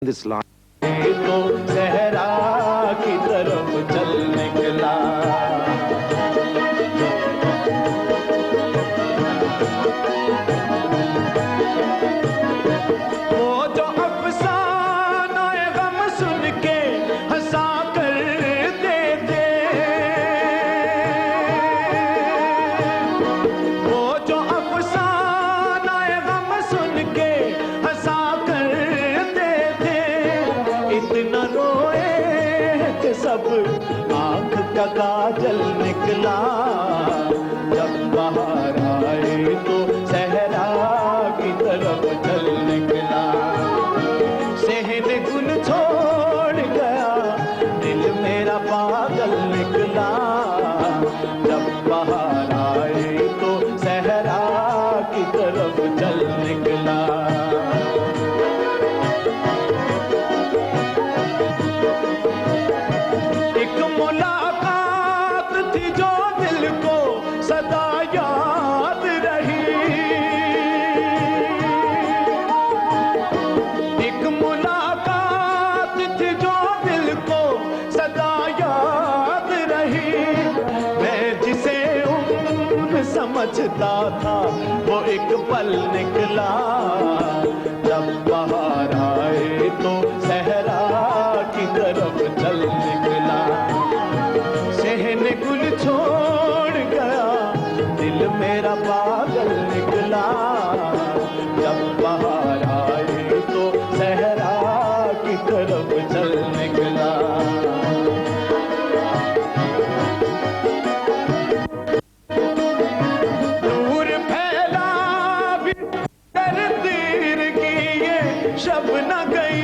this line. तो सहरा की तरफ चल निकला, वो जो अफसाना गम सुन के हंसा करते थे, वो जो अफसाना गम सुन के हंसा करते थे, इतना रोए कि सब आंख का काजल निकला। जब बाहर आए तो सहरा की तरफ चल निकला, सहन गुल छोड़ गया, दिल मेरा पागल निकला। जब बाहर आए तो सहरा की तरफ चल निकला। एक मुलाकात थी जो दिल को सदा याद रही, एक मुलाकात थी जो दिल को सदा याद रही। मैं जिसे उम्र समझता था वो एक पल निकला। जब बाहर आए तो सहरा की तरफ चल निकला, सहन गुल छोड़ गया, दिल मेरा पागल निकला। जब बाहर आए तो सहरा की तरफ चल निकला। दूर फैला भी तरतीर की ये शब न गई,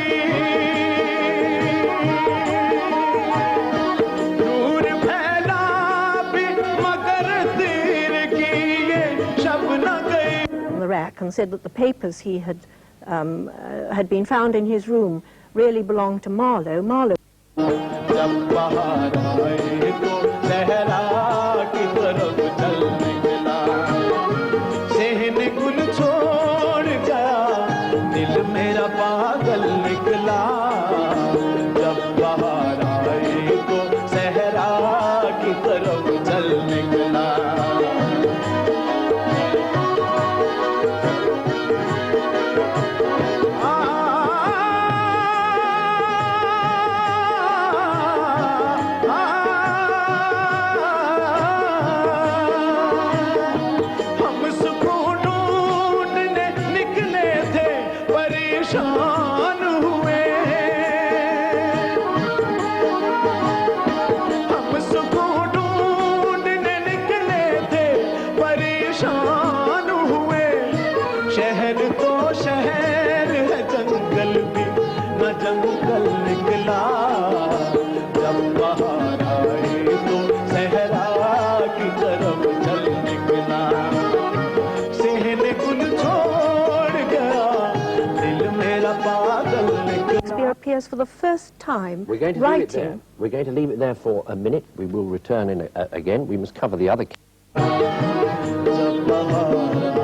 दूर फैला भी मगर तीर की ये शब न गई। The rack and said that the papers he had been found in his room really belonged to Marlowe. Marlowe. जब बाहर आए तो सहरा की तरफ चल निकला, सहन गुल छोड़ गया, दिल मेरा पागल निकला। जब बाहर आए तो सहरा की तरफ चल निकला। हम सुकून ढूंढने निकले थे, परेशान हुए। हम सुकून ढूंढने निकले थे, परेशान हुए। शहर तो शहर है, जंगल भी न जंगल निकला। जब बाहर आए तो सहरा की तरफ चल निकला, सहन गुल छोड़ गया, दिल मेरा पागल निकला। Shakespeare appears for the first time We're going to leave it there. writing. We're going to leave it there for a minute. We will return in again. We must cover the other. जब बाहर